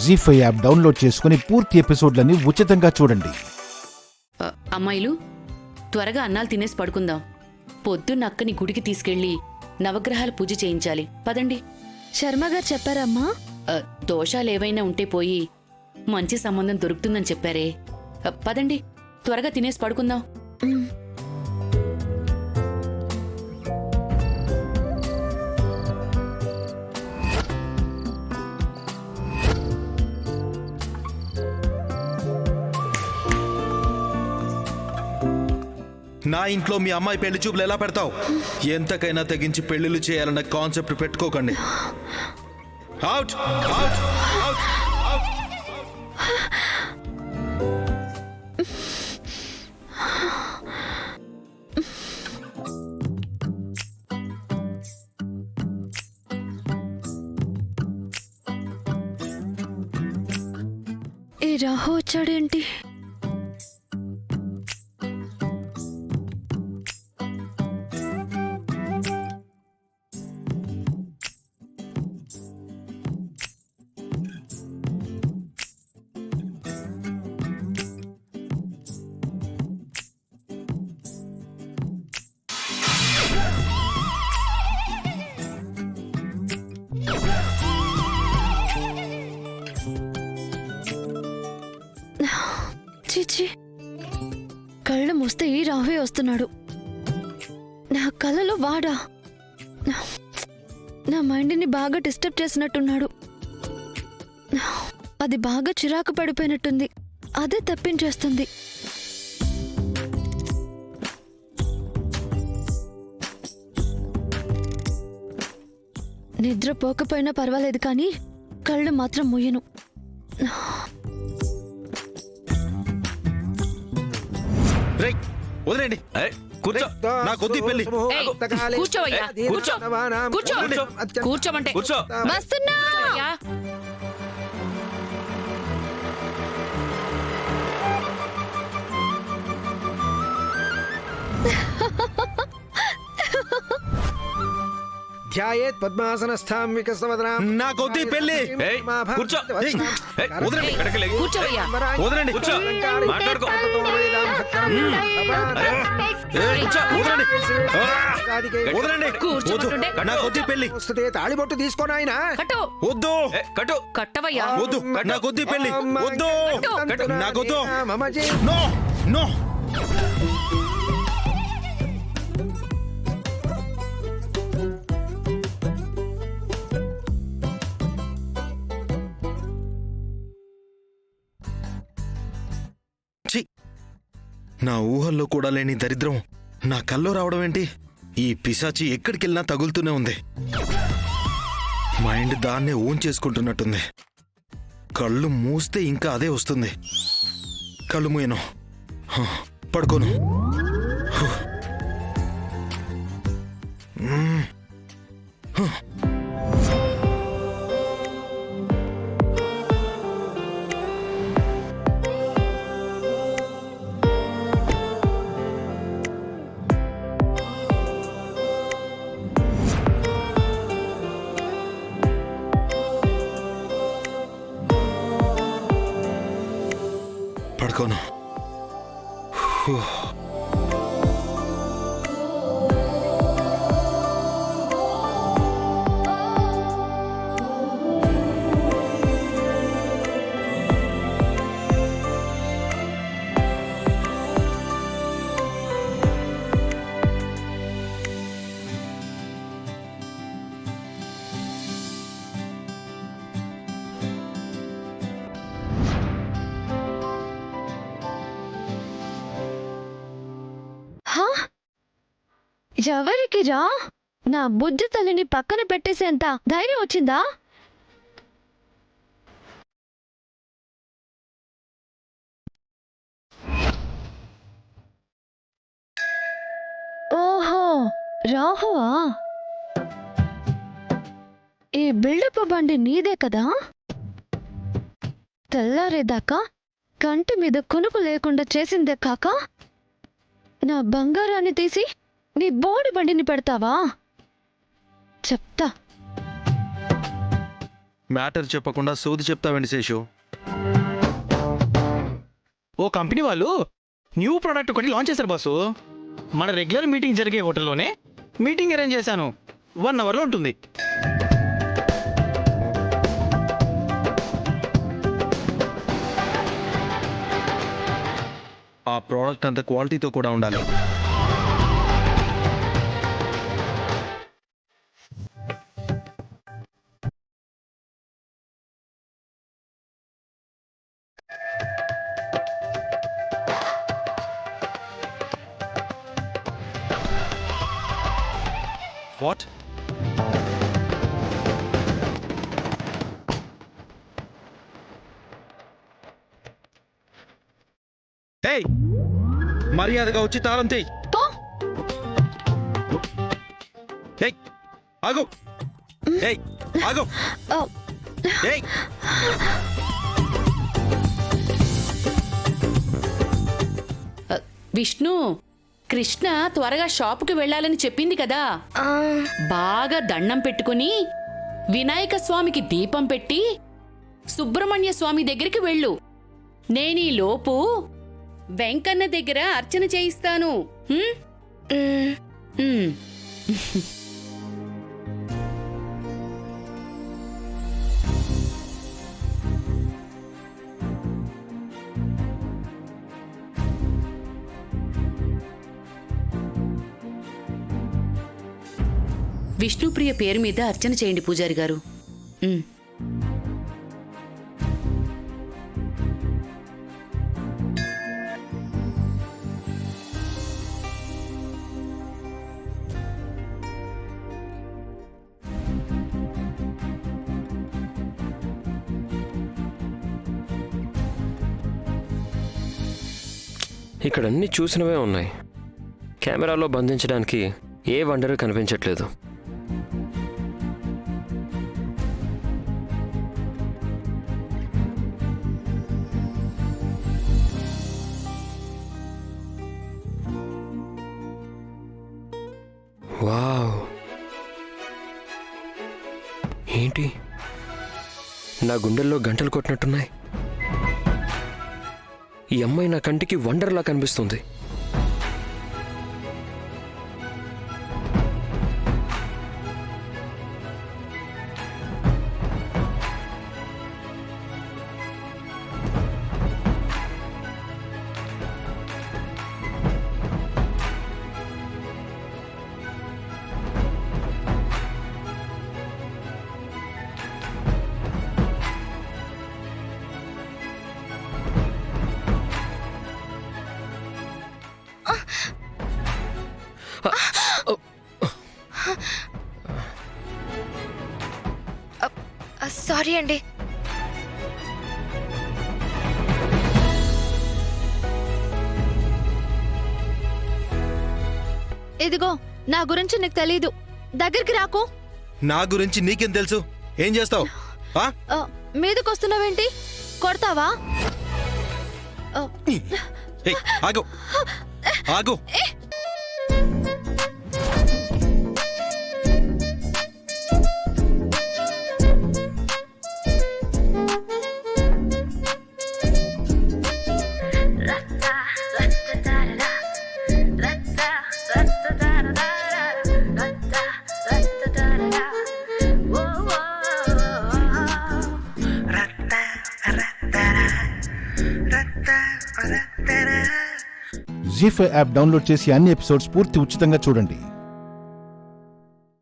జీ5 app download చేసుకుని పూర్తి ఎపిసోడ్లని ఉచితంగా చూడండి. అమ్మాయిలు త్వరగా అన్నాలు తినేసి పడుకుందాం. పొద్దున్న అక్కని గుడికి తీసుకెళ్లి నవగ్రహాల పూజ చేయించాలి. పదండి. శర్మగారు చెప్పారమ్మా? దోషాలేవైనా ఉంటే పోయి మంచి సంబంధం దొరుకుతుందని చెప్పారే. పదండి, త్వరగా తినేసి పడుకుందాం. నా ఇంట్లో మీ అమ్మాయి పెళ్లి చూపులు ఎలా పెడతావు? ఎంతకైనా తెగించి పెళ్లిళ్ళు చేయాలన్న కాన్సెప్ట్ పెట్టుకోకండి. Out out out out. ఈ రాహు వచ్చాడేంటి? చీచి, కళ్ళు మూస్తే ఈ రాహువే వస్తున్నాడు. నా కళ్ళలో వాడా నా మైండ్ని బాగా డిస్టర్బ్ చేసినట్టున్నాడు. అది బాగా చిరాకు పడిపోయినట్టుంది. అదే తప్పించేస్తుంది. నిద్ర పోకపోయినా పర్వాలేదు, కానీ కళ్ళు మాత్రం ముయ్యను. వదిలేండి, కూర్చో. నా కొద్ది పెళ్లి. కూర్చోవయ్యా, కూర్చో. కూర్చోమంటే కూర్చో. వస్తున్నా. ధ్యాయేత్ పద్మాసనస్థాం వికసవదనాం. నా కొద్ది పెళ్లి. కూర్చో. వదిలేండి, కూర్చోవయ్యా. వదిలేండి, కూర్చో. మాట్లాడుకో. వదిలేండి, కూర్చోమంటుంటే నా కొద్ది పెళ్లి. వస్తే తాళిబొట్టు తీసుకోను ఆయన. కట్టు. వద్దు, కట్టు. కట్టవయ్యా. వద్దు, నా కొద్ది పెళ్లి. వద్దు, నాకొద్దు. మమజీ. No no. నా ఊహల్లో కూడా లేని దరిద్రం నా కల్లో రావడం ఏంటి? ఈ పిశాచి ఎక్కడికెళ్ళినా తగులుతూనే ఉంది. మైండ్ దాన్నే ఓన్ చేసుకుంటున్నట్టుంది. కళ్ళు మూస్తే ఇంకా అదే వస్తుంది. కళ్ళు మూయను, పడుకోను. పడుకోను. ఎవరికి రా? నా బుద్ధి తల్లిని పక్కన పెట్టేసేంత ధైర్యం వచ్చిందా? ఓహో, రాహువా? ఈ బిల్డప్ బండి నీదే కదా? తెల్లారేదాకా కంటి మీద కొనుకు లేకుండా చేసిందే కాక నా బంగారాన్ని తీసి నీ బోడి బండిని పెడతావా? చెప్తా. మ్యాటర్ చెప్పకుండా సోది చెప్తావండి శేషు. ఓ కంపెనీ వాళ్ళు న్యూ ప్రోడక్ట్ ఒకటి లాంచ్ చేశారు బాసు. మన రెగ్యులర్ మీటింగ్ జరిగే హోటల్లోనే మీటింగ్ అరేంజ్ చేశాను. 1 అవర్లో ఉంటుంది. ఆ ప్రోడక్ట్ అంత క్వాలిటీతో కూడా ఉండాలి. వాట్? ఏయ్, మర్యాదగా వచ్చి తాళం తీయ్. ఏయ్, ఆగు. ఏయ్, ఆగు. ఏయ్. విష్ణు, కృష్ణ త్వరగా షాపుకి వెళ్ళాలని చెప్పింది కదా. బాగా దండం పెట్టుకుని వినాయక స్వామికి దీపం పెట్టి సుబ్రహ్మణ్య స్వామి దగ్గరికి వెళ్ళు. నేనీ లోపు వెంకన్న దగ్గర అర్చన చేయిస్తాను. హ్మ్? హ్మ్. విష్ణుప్రియ పేరు మీద అర్చన చేయండి పూజారి గారు. ఇక్కడ అన్నీ చూసినవే ఉన్నాయి. కెమెరాలో బంధించడానికి ఏ వండర్ కనిపించట్లేదు. వావ్, ఏంటి నా గుండెల్లో గంటలు కొట్టినట్టున్నాయి. ఈ అమ్మాయి నా కంటికి వండర్లా కనిపిస్తుంది. సారీ అండి. ఇదిగో, నా గురించి నీకు తెలీదు. దగ్గరికి రాకు. నా గురించి నీకేం తెలుసు? ఏం చేస్తావు? మీదకొస్తున్నావేంటి? కొడతావా? ఆగు, ఆగు. జీ5 యాప్ డౌన్లోడ్ చేసి అన్ని ఎపిసోడ్స్ పూర్తి ఉచితంగా చూడండి.